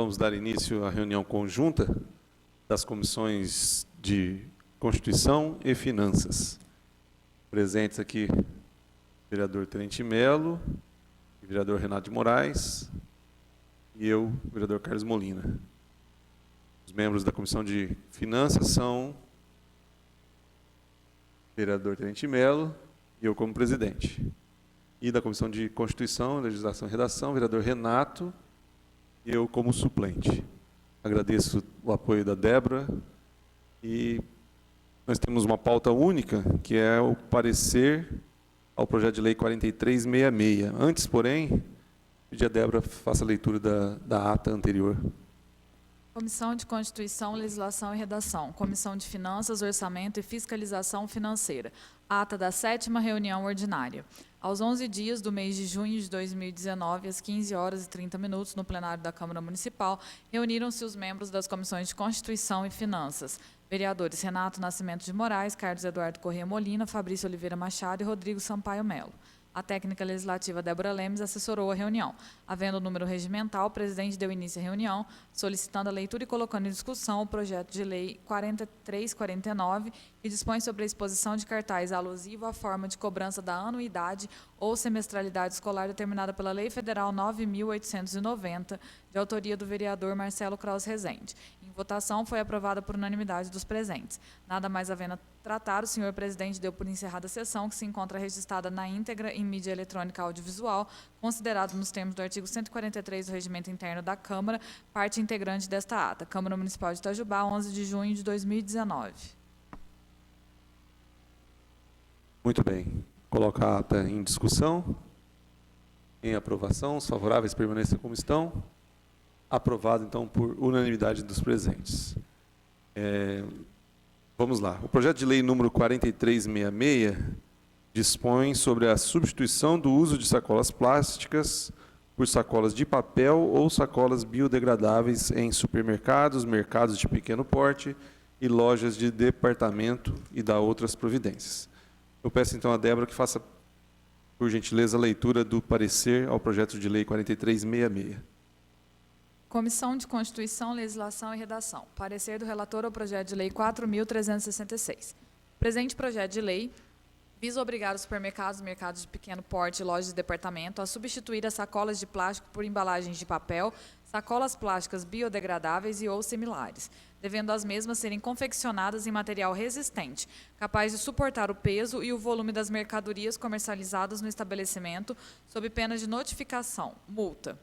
Vamos dar início à reunião conjunta das comissões de Constituição e Finanças. Presentes aqui, o vereador Tenente Melo, o vereador Renato de Moraes e eu, o vereador Carlos Molina. Os membros da Comissão de Finanças são o vereador Tenente Melo e eu como presidente. E da Comissão de Constituição, Legislação e Redação, o vereador Renato e eu como suplente. Agradeço o apoio da Débora e nós temos uma pauta única, que é o parecer ao projeto de lei 4366. Antes, porém, pedir a Débora faça a leitura da ata anterior. Comissão de Constituição, Legislação e Redação. Comissão de Finanças, Orçamento e Fiscalização Financeira. Ata da 7ª reunião ordinária. Aos 11 dias do mês de junho de 2019, às 15h30, no plenário da Câmara Municipal, reuniram-se os membros das comissões de Constituição e Finanças. Vereadores Renato Nascimento de Moraes, Carlos Eduardo Corrêa Molina, Fabrício Oliveira Machado e Rodrigo Sampaio Melo. A técnica legislativa Débora Lemes assessorou a reunião. Havendo o número regimental, o presidente deu início à reunião, solicitando a leitura e colocando em discussão o projeto de lei 4349, que dispõe sobre a exposição de cartaz alusivo à forma de cobrança da anuidade ou semestralidade escolar determinada pela Lei Federal 9.890, de autoria do vereador Marcelo Kraus Rezende. Em votação, foi aprovada por unanimidade dos presentes. Nada mais havendo a tratar, o senhor presidente deu por encerrada a sessão, que se encontra registrada na íntegra em mídia eletrônica audiovisual, considerado nos termos do artigo 143 do Regimento Interno da Câmara, parte integrante desta ata. Câmara Municipal de Itajubá, 11 de junho de 2019. Muito bem. Coloco a ata em discussão. Em aprovação, os favoráveis permaneçam como estão. Aprovado, então, por unanimidade dos presentes. Vamos lá. O projeto de lei número 4366 dispõe sobre a substituição do uso de sacolas plásticas por sacolas de papel ou sacolas biodegradáveis em supermercados, mercados de pequeno porte e lojas de departamento e da outras providências. Eu peço, então, a Débora que faça, por gentileza, a leitura do parecer ao projeto de lei 4366. Comissão de Constituição, Legislação e Redação. Parecer do relator ao projeto de lei 4.366. Presente projeto de lei visa obrigar os supermercados, mercados de pequeno porte e lojas de departamento a substituir as sacolas de plástico por embalagens de papel, sacolas plásticas biodegradáveis e ou similares, devendo as mesmas serem confeccionadas em material resistente, capaz de suportar o peso e o volume das mercadorias comercializadas no estabelecimento, sob pena de notificação, multa,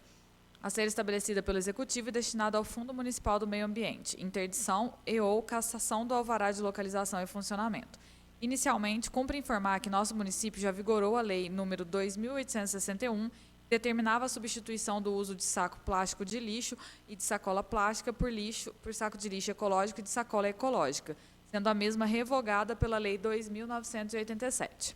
a ser estabelecida pelo Executivo e destinada ao Fundo Municipal do Meio Ambiente, interdição e ou cassação do alvará de localização e funcionamento. Inicialmente, cumpre informar que nosso município já vigorou a Lei nº 2.861, que determinava a substituição do uso de saco plástico de lixo e de sacola plástica por saco de lixo ecológico e de sacola ecológica, sendo a mesma revogada pela Lei 2.987.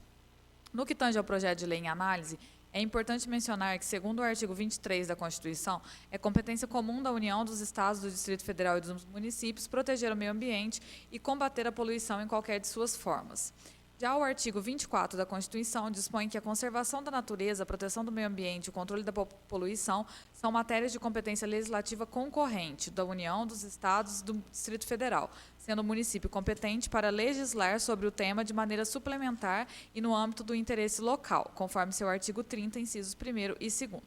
No que tange ao projeto de lei em análise, é importante mencionar que, segundo o artigo 23 da Constituição, é competência comum da União, dos Estados, do Distrito Federal e dos municípios proteger o meio ambiente e combater a poluição em qualquer de suas formas. Já o artigo 24 da Constituição dispõe que a conservação da natureza, a proteção do meio ambiente e o controle da poluição são matérias de competência legislativa concorrente da União, dos Estados e do Distrito Federal, sendo o município competente para legislar sobre o tema de maneira suplementar e no âmbito do interesse local, conforme seu artigo 30, incisos 1º e 2º.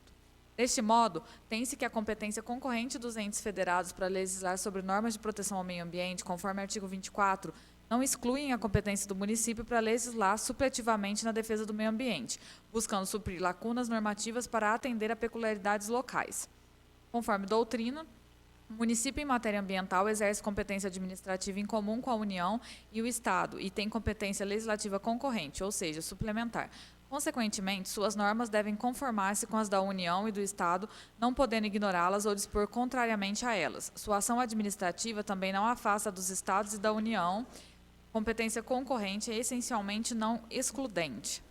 Deste modo, tem-se que a competência concorrente dos entes federados para legislar sobre normas de proteção ao meio ambiente, conforme o artigo 24, não excluem a competência do município para legislar supletivamente na defesa do meio ambiente, buscando suprir lacunas normativas para atender a peculiaridades locais. Conforme doutrina, o município em matéria ambiental exerce competência administrativa em comum com a União e o Estado e tem competência legislativa concorrente, ou seja, suplementar. Consequentemente, suas normas devem conformar-se com as da União e do Estado, não podendo ignorá-las ou dispor contrariamente a elas. Sua ação administrativa também não afasta dos Estados e da União. Competência concorrente é essencialmente não excludente.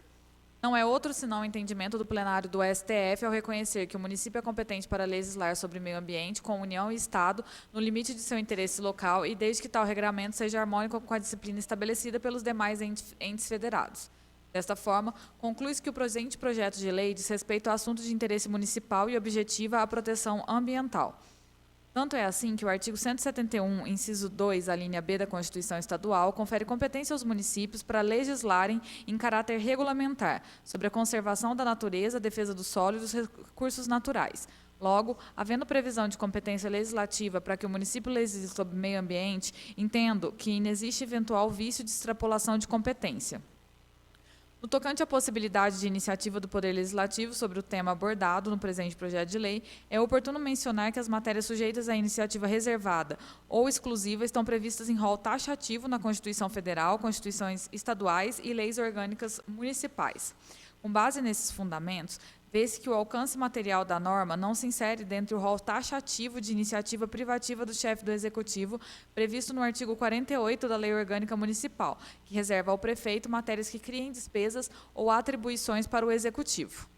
Não é outro senão o entendimento do plenário do STF ao reconhecer que o município é competente para legislar sobre meio ambiente com União e Estado no limite de seu interesse local e desde que tal regramento seja harmônico com a disciplina estabelecida pelos demais entes federados. Desta forma, conclui-se que o presente projeto de lei diz respeito a assuntos de interesse municipal e objetiva a proteção ambiental. Tanto é assim que o artigo 171, inciso 2, a linha B da Constituição Estadual, confere competência aos municípios para legislarem em caráter regulamentar sobre a conservação da natureza, a defesa do solo e dos recursos naturais. Logo, havendo previsão de competência legislativa para que o município legisle sobre meio ambiente, entendo que inexiste eventual vício de extrapolação de competência. No tocante à possibilidade de iniciativa do Poder Legislativo sobre o tema abordado no presente projeto de lei, é oportuno mencionar que as matérias sujeitas à iniciativa reservada ou exclusiva estão previstas em rol taxativo na Constituição Federal, Constituições estaduais e leis orgânicas municipais. Com base nesses fundamentos, vê-se que o alcance material da norma não se insere dentro do rol taxativo de iniciativa privativa do chefe do Executivo, previsto no artigo 48 da Lei Orgânica Municipal, que reserva ao prefeito matérias que criem despesas ou atribuições para o Executivo.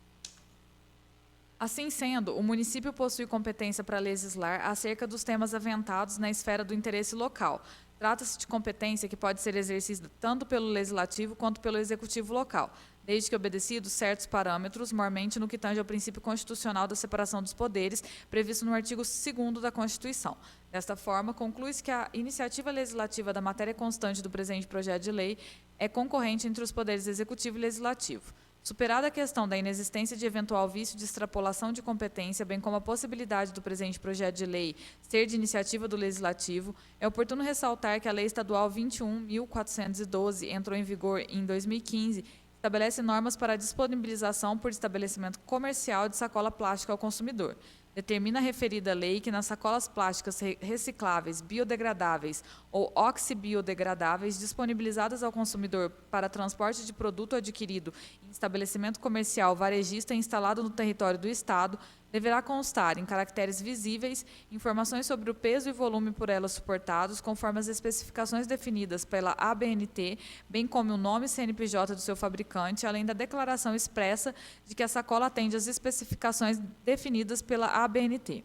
Assim sendo, o município possui competência para legislar acerca dos temas aventados na esfera do interesse local. Trata-se de competência que pode ser exercida tanto pelo Legislativo quanto pelo Executivo local, desde que obedecidos certos parâmetros, mormente no que tange ao princípio constitucional da separação dos poderes, previsto no artigo 2º da Constituição. Desta forma, conclui-se que a iniciativa legislativa da matéria constante do presente projeto de lei é concorrente entre os poderes Executivo e Legislativo. Superada a questão da inexistência de eventual vício de extrapolação de competência, bem como a possibilidade do presente projeto de lei ser de iniciativa do Legislativo, é oportuno ressaltar que a Lei Estadual 21.412 entrou em vigor em 2015, estabelece normas para a disponibilização por estabelecimento comercial de sacola plástica ao consumidor. Determina a referida lei que nas sacolas plásticas recicláveis, biodegradáveis ou oxibiodegradáveis disponibilizadas ao consumidor para transporte de produto adquirido em estabelecimento comercial varejista instalado no território do Estado, deverá constar em caracteres visíveis informações sobre o peso e volume por elas suportados, conforme as especificações definidas pela ABNT, bem como o nome e CNPJ do seu fabricante, além da declaração expressa de que a sacola atende às especificações definidas pela ABNT.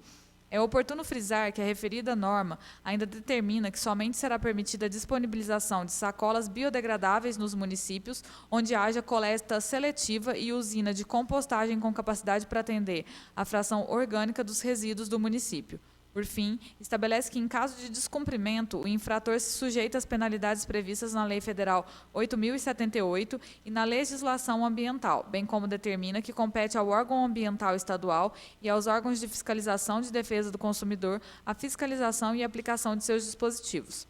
É oportuno frisar que a referida norma ainda determina que somente será permitida a disponibilização de sacolas biodegradáveis nos municípios onde haja coleta seletiva e usina de compostagem com capacidade para atender à fração orgânica dos resíduos do município. Por fim, estabelece que, em caso de descumprimento, o infrator se sujeita às penalidades previstas na Lei Federal 8.078 e na legislação ambiental, bem como determina que compete ao órgão ambiental estadual e aos órgãos de fiscalização de defesa do consumidor a fiscalização e aplicação de seus dispositivos.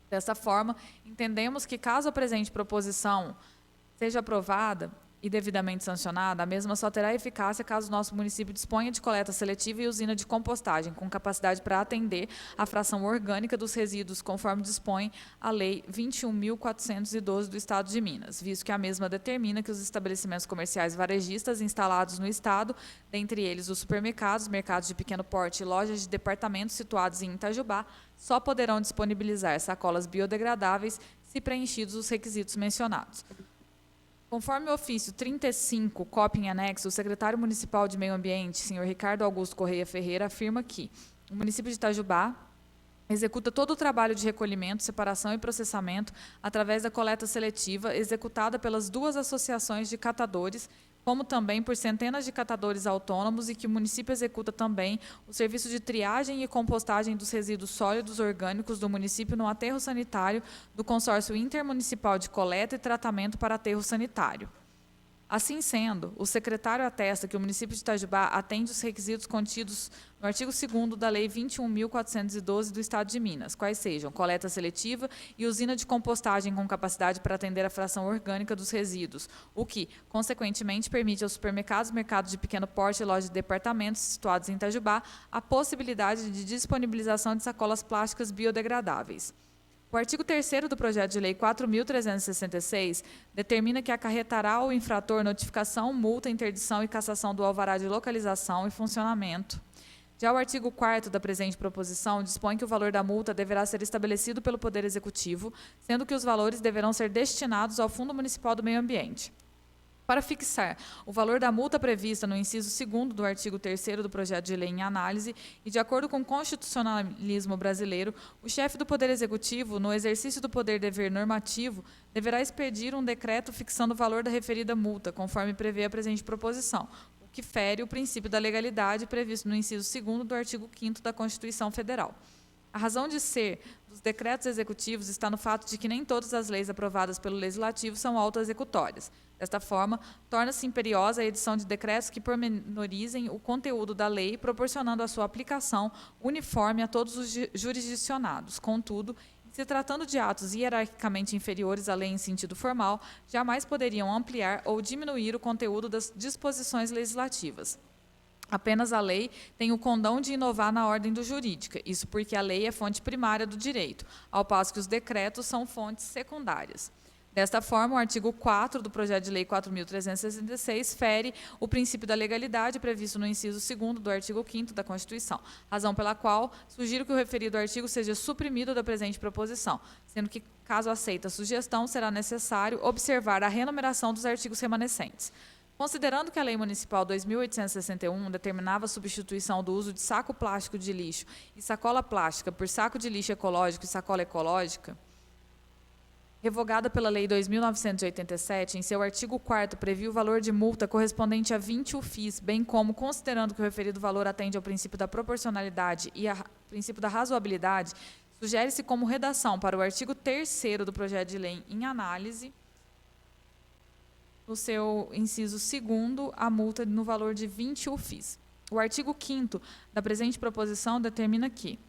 Dessa forma, entendemos que, caso a presente proposição seja aprovada e devidamente sancionada, a mesma só terá eficácia caso o nosso município disponha de coleta seletiva e usina de compostagem, com capacidade para atender à fração orgânica dos resíduos, conforme dispõe a Lei 21.412 do Estado de Minas, visto que a mesma determina que os estabelecimentos comerciais varejistas instalados no Estado, dentre eles os supermercados, mercados de pequeno porte e lojas de departamentos situados em Itajubá, só poderão disponibilizar sacolas biodegradáveis se preenchidos os requisitos mencionados. Conforme o ofício 35, cópia em anexo, o secretário municipal de Meio Ambiente, senhor Ricardo Augusto Correia Ferreira, afirma que o município de Itajubá executa todo o trabalho de recolhimento, separação e processamento através da coleta seletiva executada pelas duas associações de catadores, como também por centenas de catadores autônomos, e que o município executa também o serviço de triagem e compostagem dos resíduos sólidos orgânicos do município no aterro sanitário do Consórcio Intermunicipal de Coleta e Tratamento para Aterro Sanitário. Assim sendo, o secretário atesta que o município de Itajubá atende os requisitos contidos no artigo 2º da Lei 21.412 do Estado de Minas, quais sejam coleta seletiva e usina de compostagem com capacidade para atender a fração orgânica dos resíduos, o que, consequentemente, permite aos supermercados, mercados de pequeno porte e lojas de departamentos situados em Itajubá a possibilidade de disponibilização de sacolas plásticas biodegradáveis. O artigo 3º do projeto de lei 4.366 determina que acarretará ao infrator notificação, multa, interdição e cassação do alvará de localização e funcionamento. Já o artigo 4º da presente proposição dispõe que o valor da multa deverá ser estabelecido pelo Poder Executivo, sendo que os valores deverão ser destinados ao Fundo Municipal do Meio Ambiente. Para fixar o valor da multa prevista no inciso 2º do artigo 3º do projeto de lei em análise e de acordo com o constitucionalismo brasileiro, o chefe do Poder Executivo, no exercício do poder-dever normativo, deverá expedir um decreto fixando o valor da referida multa, conforme prevê a presente proposição, o que fere o princípio da legalidade previsto no inciso 2º do artigo 5º da Constituição Federal. A razão de ser dos decretos executivos está no fato de que nem todas as leis aprovadas pelo Legislativo são autoexecutórias. Desta forma, torna-se imperiosa a edição de decretos que pormenorizem o conteúdo da lei, proporcionando a sua aplicação uniforme a todos os jurisdicionados. Contudo, se tratando de atos hierarquicamente inferiores à lei em sentido formal, jamais poderiam ampliar ou diminuir o conteúdo das disposições legislativas. Apenas a lei tem o condão de inovar na ordem do jurídica, isso porque a lei é fonte primária do direito, ao passo que os decretos são fontes secundárias. Desta forma, o artigo 4º do projeto de lei 4.366 fere o princípio da legalidade previsto no inciso 2º do artigo 5º da Constituição, razão pela qual sugiro que o referido artigo seja suprimido da presente proposição, sendo que, caso aceita a sugestão, será necessário observar a renumeração dos artigos remanescentes. Considerando que a Lei Municipal 2.861 determinava a substituição do uso de saco plástico de lixo e sacola plástica por saco de lixo ecológico e sacola ecológica, revogada pela Lei 2.987, em seu artigo 4º, previu o valor de multa correspondente a 20 UFIs, bem como, considerando que o referido valor atende ao princípio da proporcionalidade e ao princípio da razoabilidade, sugere-se como redação para o artigo 3º do projeto de lei em análise, no seu inciso 2º, a multa no valor de 20 UFIs. O artigo 5º da presente proposição determina que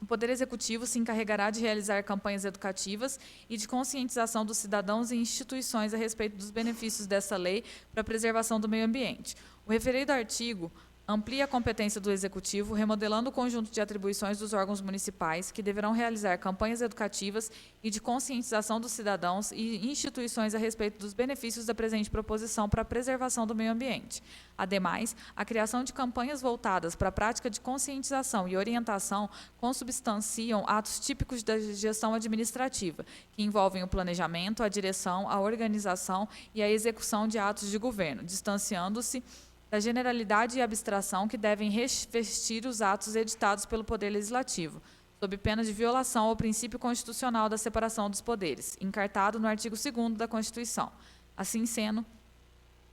o Poder Executivo se encarregará de realizar campanhas educativas e de conscientização dos cidadãos e instituições a respeito dos benefícios dessa lei para a preservação do meio ambiente. O referido artigo amplia a competência do Executivo, remodelando o conjunto de atribuições dos órgãos municipais, que deverão realizar campanhas educativas e de conscientização dos cidadãos e instituições a respeito dos benefícios da presente proposição para a preservação do meio ambiente. Ademais, a criação de campanhas voltadas para a prática de conscientização e orientação consubstanciam atos típicos da gestão administrativa, que envolvem o planejamento, a direção, a organização e a execução de atos de governo, distanciando-se da generalidade e abstração que devem revestir os atos editados pelo Poder Legislativo, sob pena de violação ao princípio constitucional da separação dos poderes, encartado no artigo 2º da Constituição. Assim sendo,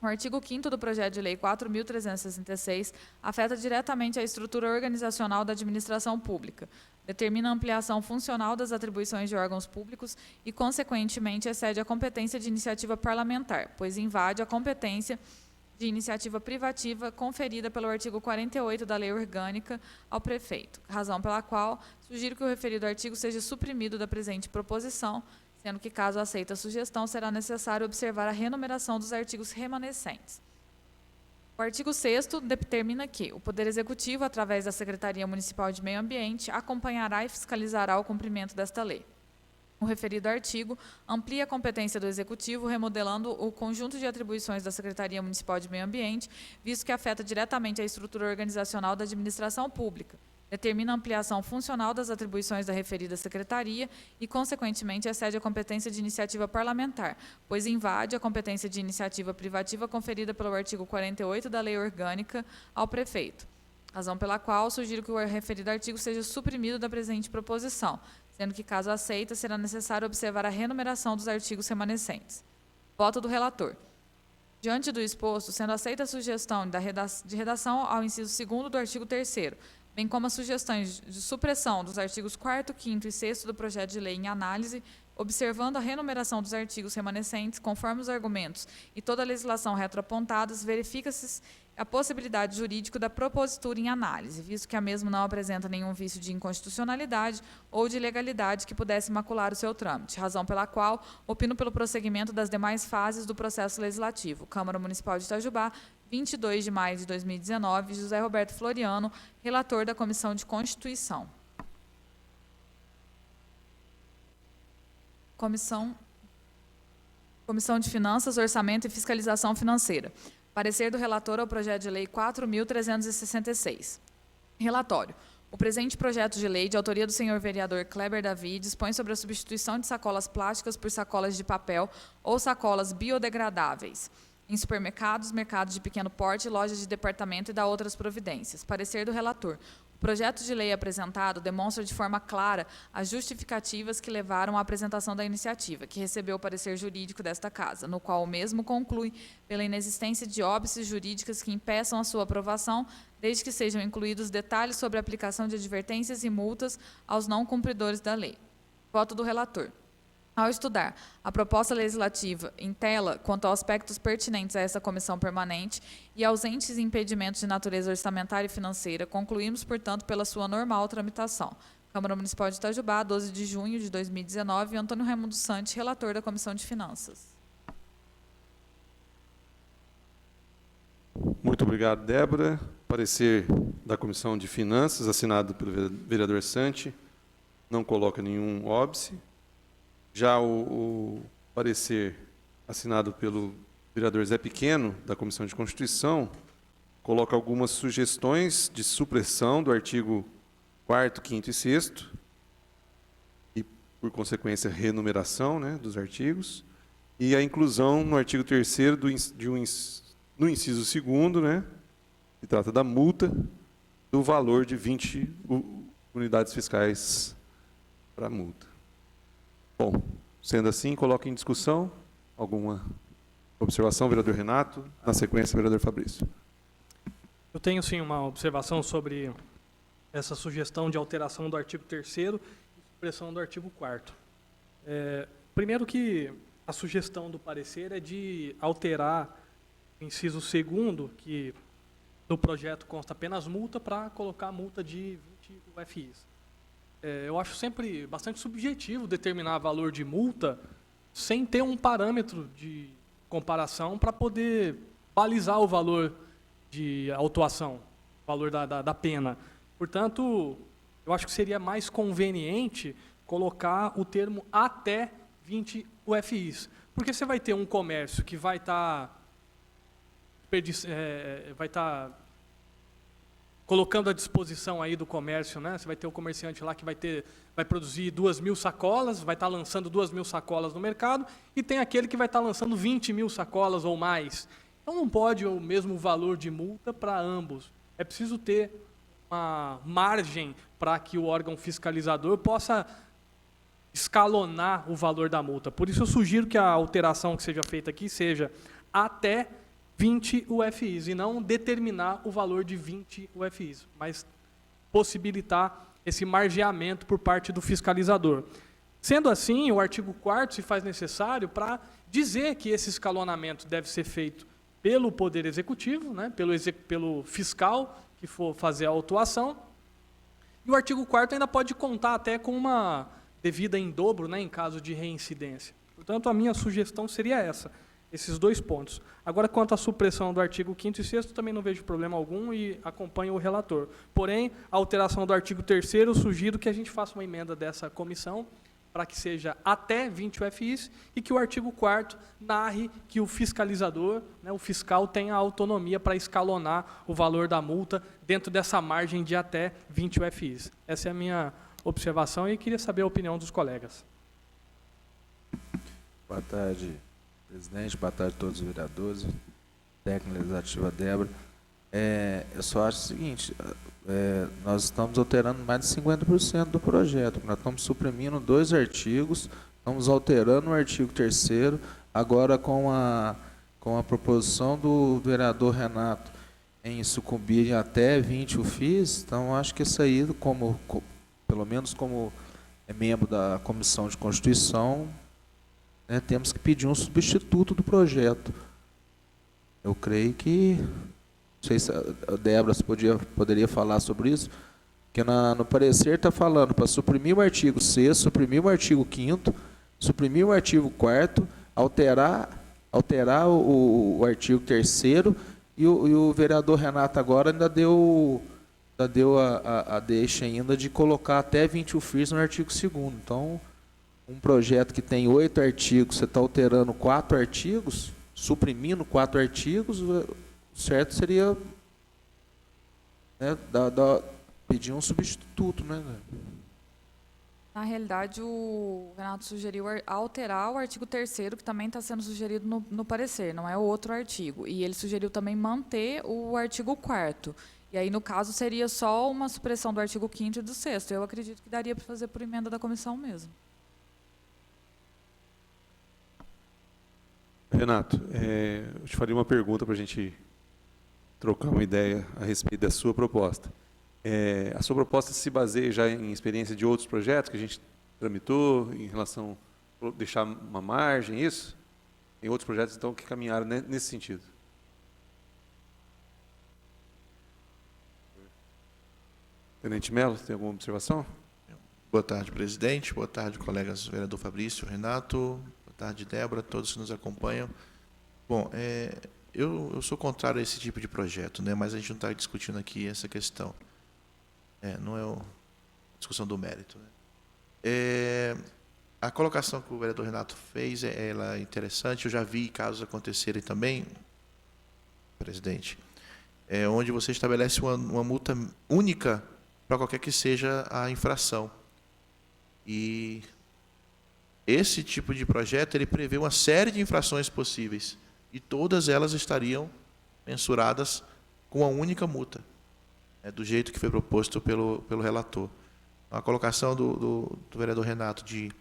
o artigo 5º do projeto de lei 4.366 afeta diretamente a estrutura organizacional da administração pública, determina a ampliação funcional das atribuições de órgãos públicos e, consequentemente, excede a competência de iniciativa parlamentar, pois invade a competência de iniciativa privativa conferida pelo artigo 48 da Lei Orgânica ao prefeito, razão pela qual sugiro que o referido artigo seja suprimido da presente proposição, sendo que, caso aceita a sugestão, será necessário observar a renumeração dos artigos remanescentes. O artigo 6º determina que o Poder Executivo, através da Secretaria Municipal de Meio Ambiente, acompanhará e fiscalizará o cumprimento desta lei. O referido artigo amplia a competência do Executivo, remodelando o conjunto de atribuições da Secretaria Municipal de Meio Ambiente, visto que afeta diretamente a estrutura organizacional da administração pública, determina a ampliação funcional das atribuições da referida Secretaria e, consequentemente, excede a competência de iniciativa parlamentar, pois invade a competência de iniciativa privativa conferida pelo artigo 48 da Lei Orgânica ao prefeito, razão pela qual sugiro que o referido artigo seja suprimido da presente proposição, sendo que, caso aceita, será necessário observar a renumeração dos artigos remanescentes. Voto do relator. Diante do exposto, sendo aceita a sugestão de redação ao inciso 2º do artigo 3º, bem como as sugestões de supressão dos artigos 4º, 5º e 6º do projeto de lei em análise, observando a renumeração dos artigos remanescentes, conforme os argumentos e toda a legislação retroapontadas, verifica-se a possibilidade jurídica da propositura em análise, visto que a mesma não apresenta nenhum vício de inconstitucionalidade ou de ilegalidade que pudesse macular o seu trâmite, razão pela qual opino pelo prosseguimento das demais fases do processo legislativo. Câmara Municipal de Itajubá, 22 de maio de 2019, José Roberto Floriano, relator da Comissão de Constituição. Comissão de Finanças, Orçamento e Fiscalização Financeira. Parecer do relator ao projeto de lei 4.366. Relatório. O presente projeto de lei, de autoria do senhor vereador Kleber Davi, dispõe sobre a substituição de sacolas plásticas por sacolas de papel ou sacolas biodegradáveis em supermercados, mercados de pequeno porte, lojas de departamento e dá outras providências. Parecer do relator. O projeto de lei apresentado demonstra de forma clara as justificativas que levaram à apresentação da iniciativa, que recebeu o parecer jurídico desta Casa, no qual o mesmo conclui pela inexistência de óbices jurídicas que impeçam a sua aprovação, desde que sejam incluídos detalhes sobre a aplicação de advertências e multas aos não cumpridores da lei. Voto do relator. Ao estudar a proposta legislativa em tela quanto aos aspectos pertinentes a essa comissão permanente e ausentes impedimentos de natureza orçamentária e financeira, concluímos, portanto, pela sua normal tramitação. Câmara Municipal de Itajubá, 12 de junho de 2019, Antônio Raimundo Santos, relator da Comissão de Finanças. Muito obrigado, Débora. Parecer da Comissão de Finanças, assinado pelo vereador Santi, não coloca nenhum óbice. Já o parecer assinado pelo vereador Zé Pequeno, da Comissão de Constituição, coloca algumas sugestões de supressão do artigo 4º, 5º e 6º, e, por consequência, renumeração, né, dos artigos, e a inclusão no artigo 3º no inciso 2º, né, que trata da multa, do valor de 20 unidades fiscais para multa. Bom, sendo assim, coloco em discussão alguma observação, vereador Renato. Na sequência, vereador Fabrício. Eu tenho, sim, uma observação sobre essa sugestão de alteração do artigo 3º e supressão do artigo 4º. Primeiro que a sugestão do parecer é de alterar o inciso 2º, que no projeto consta apenas multa, para colocar multa de 20 UFIs. Eu acho sempre bastante subjetivo determinar valor de multa sem ter um parâmetro de comparação para poder balizar o valor de autuação, o valor da pena. Portanto, eu acho que seria mais conveniente colocar o termo até 20 UFIs. Porque você vai ter um comércio que vai estar colocando à disposição aí do comércio, né? Você vai ter o comerciante lá que vai produzir 2.000 sacolas, vai estar lançando 2.000 sacolas no mercado, e tem aquele que vai estar lançando 20.000 sacolas ou mais. Então não pode o mesmo valor de multa para ambos. É preciso ter uma margem para que o órgão fiscalizador possa escalonar o valor da multa. Por isso eu sugiro que a alteração que seja feita aqui seja até 20 UFIs, e não determinar o valor de 20 UFIs, mas possibilitar esse margeamento por parte do fiscalizador. Sendo assim, o artigo 4º se faz necessário para dizer que esse escalonamento deve ser feito pelo Poder Executivo, né, pelo fiscal que for fazer a autuação, e o artigo 4º ainda pode contar até com uma devida em dobro, né, em caso de reincidência. Portanto, a minha sugestão seria essa, esses dois pontos. Agora, quanto à supressão do artigo 5º e 6º, também não vejo problema algum e acompanho o relator. Porém, a alteração do artigo 3º, sugiro que a gente faça uma emenda dessa comissão para que seja até 20 UFIs e que o artigo 4º narre que o fiscalizador, né, o fiscal, tenha autonomia para escalonar o valor da multa dentro dessa margem de até 20 UFIs. Essa é a minha observação e queria saber a opinião dos colegas. Boa tarde, presidente. Boa tarde a todos os vereadores. Técnica legislativa Débora. Eu só acho o seguinte, nós estamos alterando mais de 50% do projeto. Nós estamos suprimindo 2 artigos, estamos alterando o artigo 3º, agora com a proposição do vereador Renato em sucumbir até 20 UFIs. Então, acho que isso aí, pelo menos como membro da Comissão de Constituição, né, temos que pedir um substituto do projeto. Eu creio que, não sei se a Débora poderia falar sobre isso, porque no parecer está falando para suprimir o artigo 6º, suprimir o artigo 5º, suprimir o artigo 4º, alterar o artigo 3º, e o vereador Renato agora ainda deu a deixa ainda de colocar até 20 UFIs no artigo 2º. Então, um projeto que tem 8 artigos, você está alterando 4 artigos, suprimindo 4 artigos, o certo seria, né, pedir um substituto, né? Na realidade, o Renato sugeriu alterar o artigo 3º, que também está sendo sugerido no parecer, não é o outro artigo. E ele sugeriu também manter o artigo 4º. E aí, no caso, seria só uma supressão do artigo 5º e do 6º. Eu acredito que daria para fazer por emenda da comissão mesmo. Renato, eu te faria uma pergunta para a gente trocar uma ideia a respeito da sua proposta. A sua proposta se baseia já em experiência de outros projetos que a gente tramitou em relação a deixar uma margem, isso? Tem outros projetos, então, que caminharam nesse sentido. Tenente Mello, tem alguma observação? Boa tarde, presidente. Boa tarde, colegas vereador Fabrício, Renato. Boa tarde, Débora, todos que nos acompanham. Bom, eu sou contrário a esse tipo de projeto, né? Mas a gente não está discutindo aqui essa questão. Não é a discussão do mérito, né? A colocação que o vereador Renato fez, ela é interessante. Eu já vi casos acontecerem também, presidente, onde você estabelece uma multa única para qualquer que seja a infração. E esse tipo de projeto, ele prevê uma série de infrações possíveis, e todas elas estariam mensuradas com uma única multa, do jeito que foi proposto pelo relator. A colocação do vereador Renato de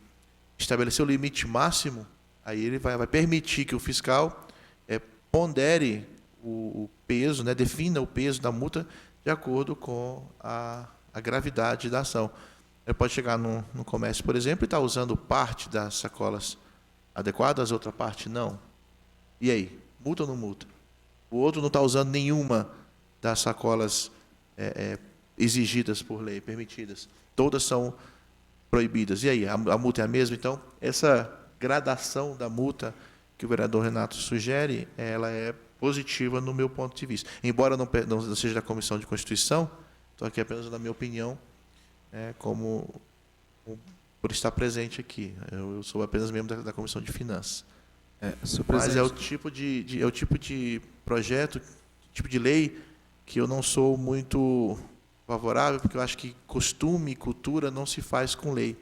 estabelecer o limite máximo, aí ele vai permitir que o fiscal pondere o peso, né, defina o peso da multa de acordo com a gravidade da ação. Ele pode chegar no comércio, por exemplo, e estar usando parte das sacolas adequadas, outra parte não. E aí, multa ou não multa? O outro não está usando nenhuma das sacolas exigidas por lei, permitidas. Todas são proibidas. E aí, a multa é a mesma? Então, essa gradação da multa que o vereador Renato sugere, ela é positiva no meu ponto de vista. Embora não seja da Comissão de Constituição, estou aqui apenas na minha opinião, por estar presente aqui. Eu sou apenas membro da Comissão de Finanças. Mas é o tipo de projeto, tipo de lei que eu não sou muito favorável, porque eu acho que costume e cultura não se faz com lei.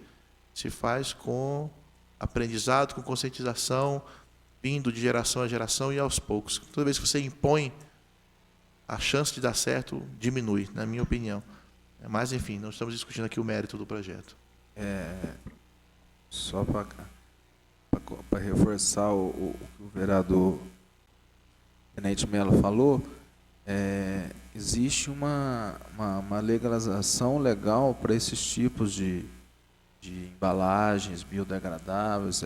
Se faz com aprendizado, com conscientização, vindo de geração a geração e aos poucos. Toda vez que você impõe, a chance de dar certo diminui, na minha opinião. Mas, enfim, não estamos discutindo aqui o mérito do projeto. Só para reforçar o que o vereador Tenente Mello falou, existe uma legalização legal para esses tipos de embalagens biodegradáveis,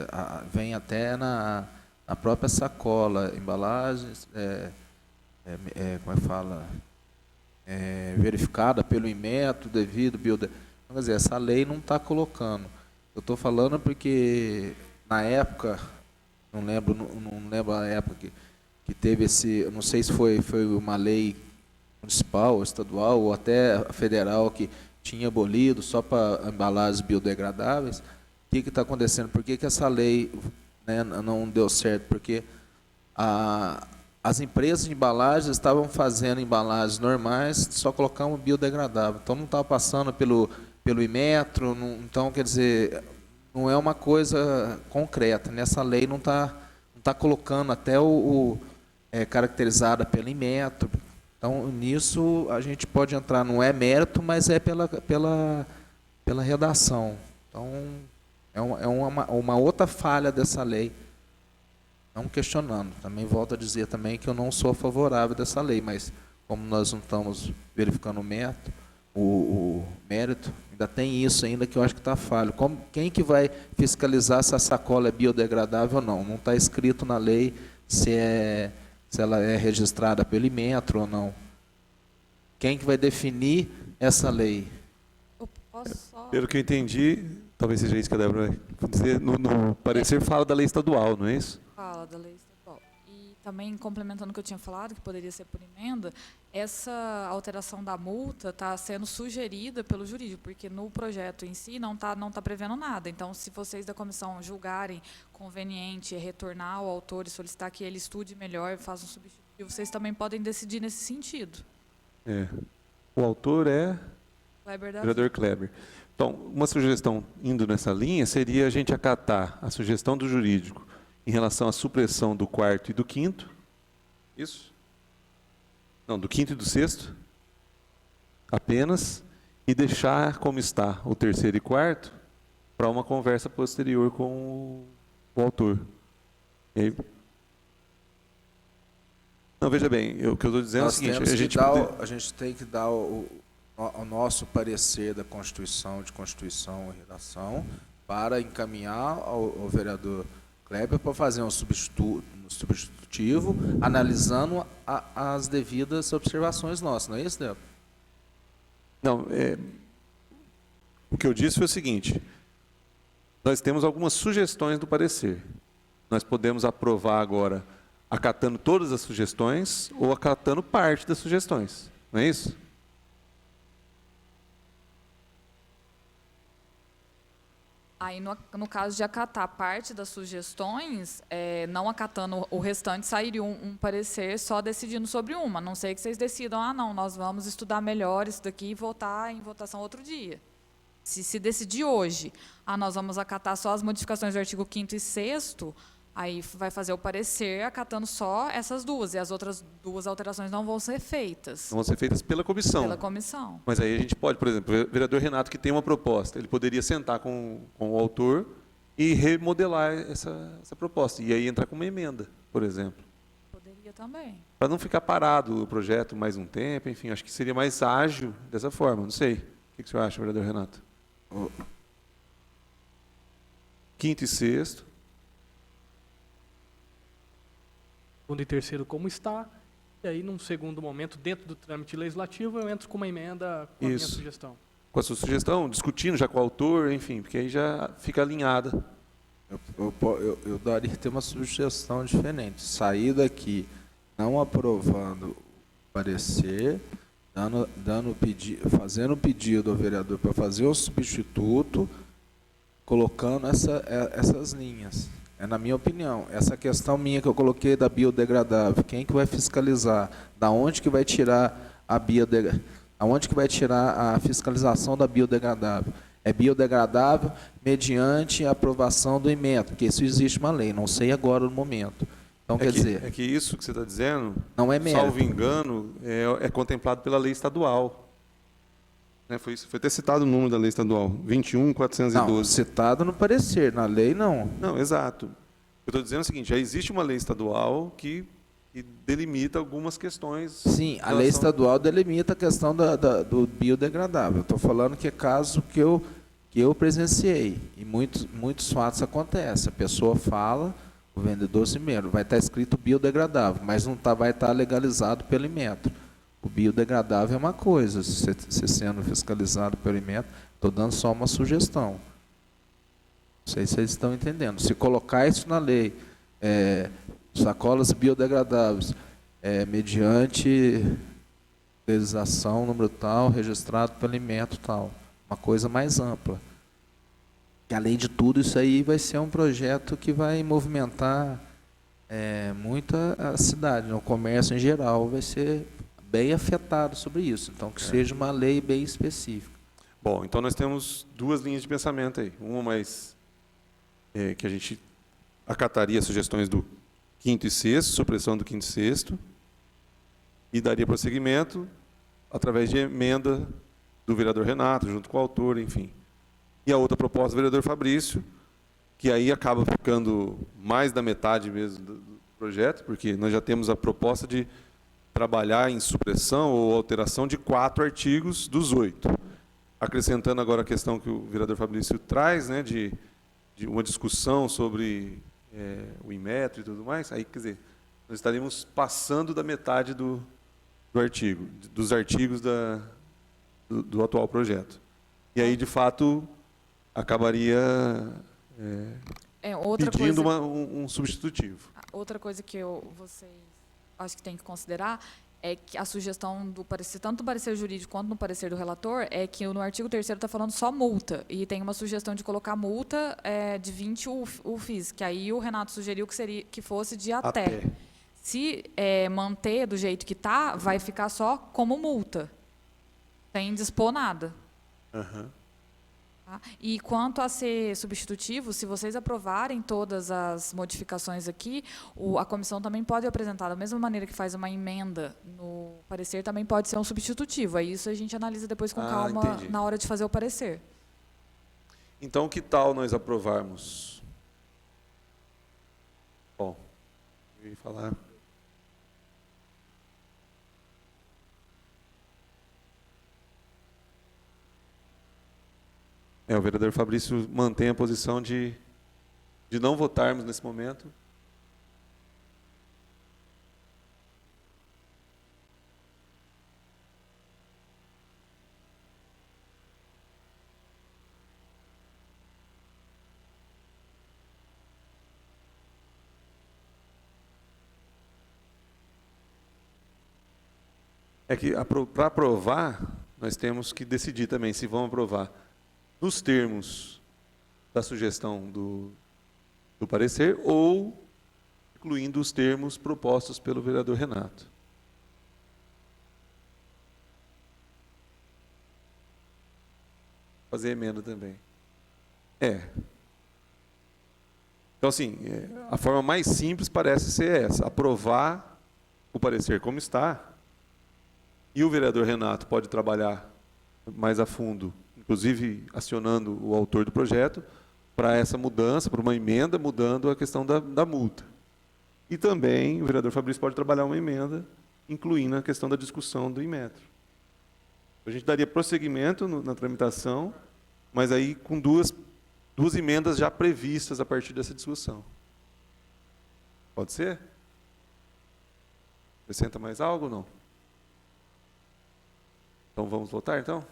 vem até na própria sacola, embalagens, como é que fala, verificada pelo Inmetro, devido, quer dizer, essa lei não está colocando. Eu estou falando porque, na época, não lembro a época que teve esse, não sei se foi uma lei municipal, estadual, ou até federal, que tinha abolido só para embalagens biodegradáveis. O que está acontecendo? Por que essa lei, né, não deu certo? Porque as empresas de embalagens estavam fazendo embalagens normais, só colocavam biodegradável. Então, não estava passando pelo Inmetro, então, quer dizer, não é uma coisa concreta. Nessa lei não está colocando até caracterizada pelo Inmetro. Então, nisso, a gente pode entrar, não é mérito, mas é pela redação. Então, é uma outra falha dessa lei. Não questionando. Também volto a dizer também que eu não sou favorável dessa lei, mas como nós não estamos verificando o mérito, ainda tem isso ainda que eu acho que está falho. Quem que vai fiscalizar se a sacola é biodegradável ou não? Não está escrito na lei se ela é registrada pelo Inmetro ou não. Quem que vai definir essa lei? Eu posso só... Pelo que eu entendi, talvez seja isso que a Débora vai dizer, no parecer fala da lei estadual, não é isso? Fala da lei estadual. E também, complementando o que eu tinha falado, que poderia ser por emenda, essa alteração da multa está sendo sugerida pelo jurídico, porque no projeto em si não tá prevendo nada. Então, se vocês da comissão julgarem conveniente retornar ao autor e solicitar que ele estude melhor e faça um substitutivo, vocês também podem decidir nesse sentido. O autor é Kleber Davi. vereador Kleber. Então, uma sugestão indo nessa linha seria a gente acatar a sugestão do jurídico em relação à supressão do 4º e do 5º. Isso? Não, do 5º e do 6º. apenas e deixar como está o terceiro e quarto para uma conversa posterior com o autor. E aí, não, veja bem, o que eu estou dizendo é o Nós seguinte, temos a que gente dar, a gente tem que dar o nosso parecer da Constituição, de Constituição e Redação, para encaminhar ao vereador Kleber para fazer um substitutivo, analisando as devidas observações nossas, não é isso, Débora? Não, o que eu disse foi o seguinte, nós temos algumas sugestões do parecer. Nós podemos aprovar agora acatando todas as sugestões ou acatando parte das sugestões, não é isso? Aí, no caso de acatar parte das sugestões, não acatando o restante, sairia um parecer só decidindo sobre uma. A não sei que vocês decidam, não, nós vamos estudar melhor isso daqui e votar em votação outro dia. Se decidir hoje, nós vamos acatar só as modificações do artigo 5º e 6º, aí vai fazer o parecer acatando só essas duas, e as outras duas alterações não vão ser feitas Vão ser feitas pela comissão. pela comissão. Mas aí a gente pode, por exemplo, o vereador Renato que tem uma proposta, ele poderia sentar com o autor e remodelar essa proposta, e aí entrar com uma emenda, por exemplo. Poderia também. Para não ficar parado o projeto mais um tempo, enfim, acho que seria mais ágil dessa forma, não sei. O que o senhor acha, vereador Renato? Quinto e sexto. Segundo e terceiro como está, e aí, num segundo momento, dentro do trâmite legislativo, eu entro com uma emenda com a minha Isso. sugestão. Com a sua sugestão, discutindo já com o autor, enfim, porque aí já fica alinhada. Eu daria que ter uma sugestão diferente. Sair daqui não aprovando o parecer, fazendo um pedido ao vereador para fazer o substituto, colocando essas linhas. É na minha opinião. Essa questão minha que eu coloquei da biodegradável, quem que vai fiscalizar? Da onde que vai tirar aonde que vai tirar a fiscalização da biodegradável? É biodegradável mediante a aprovação do emento, porque isso existe uma lei, não sei agora no momento. Então, quer dizer, É que isso que você está dizendo, não é mérito. salvo engano, é contemplado pela lei estadual. Foi até citado o número da lei estadual, 21.412. Não, citado no parecer, na lei não. Não, exato. Eu estou dizendo o seguinte, já existe uma lei estadual que delimita algumas questões. Sim, a lei estadual delimita a questão do biodegradável. Estou falando que é caso que eu presenciei, e muitos fatos acontecem. A pessoa fala, o vendedor se mesmo, vai estar escrito biodegradável, mas não vai estar legalizado pelo Inmetro. O biodegradável é uma coisa, se sendo fiscalizado pelo Inmetro, estou dando só uma sugestão. Não sei se vocês estão entendendo. Se colocar isso na lei, sacolas biodegradáveis, mediante legalização, número tal, registrado pelo Inmetro tal, uma coisa mais ampla. E, além de tudo, isso aí vai ser um projeto que vai movimentar muito a cidade, o comércio em geral vai ser bem afetado sobre isso. Então, que seja uma lei bem específica. Bom, então nós temos duas linhas de pensamento aí. Uma mais que a gente acataria sugestões do 5º e 6º, supressão do 5º e 6º, e daria prosseguimento através de emenda do vereador Renato, junto com o autor, enfim. E a outra proposta do vereador Fabrício, que aí acaba ficando mais da metade mesmo do projeto, porque nós já temos a proposta de trabalhar em supressão ou alteração de 4 artigos dos 8. Acrescentando agora a questão que o vereador Fabrício traz, né, de uma discussão sobre o Inmetro e tudo mais, aí, quer dizer, nós estaríamos passando da metade do artigo, dos artigos do atual projeto. E aí, de fato, acabaria pedindo um substitutivo. Outra coisa que vocês acho que tem que considerar é que a sugestão do parecer, tanto do parecer jurídico quanto no parecer do relator, é que no artigo 3º está falando só multa, e tem uma sugestão de colocar multa de 20 UFIs, que aí o Renato sugeriu que fosse de até. Se manter do jeito que está, vai ficar só como multa, sem dispor nada. Uhum. Tá? E quanto a ser substitutivo, se vocês aprovarem todas as modificações aqui, a comissão também pode apresentar, da mesma maneira que faz uma emenda no parecer, também pode ser um substitutivo. Aí isso a gente analisa depois com calma entendi. na hora de fazer o parecer. Então, que tal nós aprovarmos? Bom, eu ia falar. O vereador Fabrício mantém a posição de não votarmos nesse momento. É que para aprovar, nós temos que decidir também se vamos aprovar nos termos da sugestão do parecer ou incluindo os termos propostos pelo vereador Renato. Fazer emenda também. Então, assim, a forma mais simples parece ser essa: aprovar o parecer como está, e o vereador Renato pode trabalhar mais a fundo, inclusive acionando o autor do projeto, para essa mudança, para uma emenda, mudando a questão da multa. E também o vereador Fabrício pode trabalhar uma emenda, incluindo a questão da discussão do Inmetro. A gente daria prosseguimento na tramitação, mas aí com duas emendas já previstas a partir dessa discussão. Pode ser? Acrescenta mais algo ou não? Então vamos votar, então?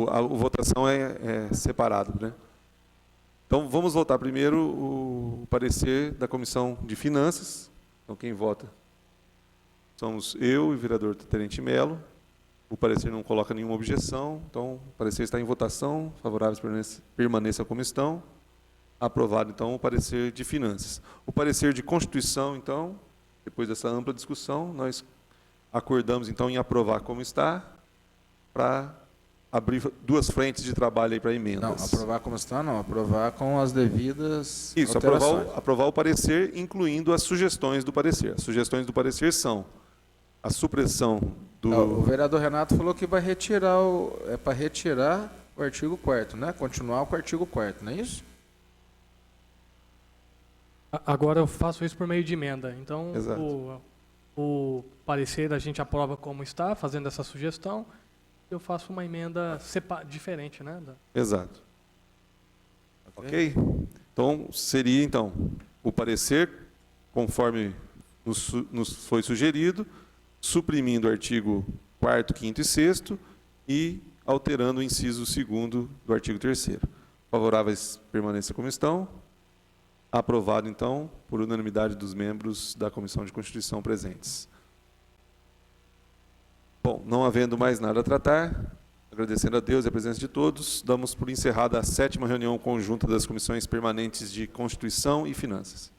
A votação é separado, né? Então, vamos votar primeiro o parecer da Comissão de Finanças. Então, quem vota somos eu e o vereador Tenente Melo. O parecer não coloca nenhuma objeção, então o parecer está em votação, favoráveis permaneçam como estão. Aprovado, então, o parecer de Finanças. O parecer de Constituição, então, depois dessa ampla discussão, nós acordamos, então, em aprovar como está, para abrir duas frentes de trabalho aí para emendas. Não, aprovar como está, não. Aprovar com as devidas Isso, alterações. aprovar o parecer, incluindo as sugestões do parecer. As sugestões do parecer são a supressão do... Não, o vereador Renato falou que vai retirar para retirar o artigo 4º, né? Continuar com o artigo 4º, não é isso? Agora eu faço isso por meio de emenda. Então, Exato. o parecer a gente aprova como está, fazendo essa sugestão. Eu faço uma emenda diferente, né? Exato. Ok? Então, seria, então, o parecer, conforme nos foi sugerido, suprimindo o artigo 4º, 5º e 6º e alterando o inciso 2º do artigo 3º. Favoráveis permaneçam como estão. Aprovado, então, por unanimidade dos membros da Comissão de Constituição presentes. Bom, não havendo mais nada a tratar, agradecendo a Deus e a presença de todos, damos por encerrada a 7ª reunião conjunta das Comissões Permanentes de Constituição e Finanças.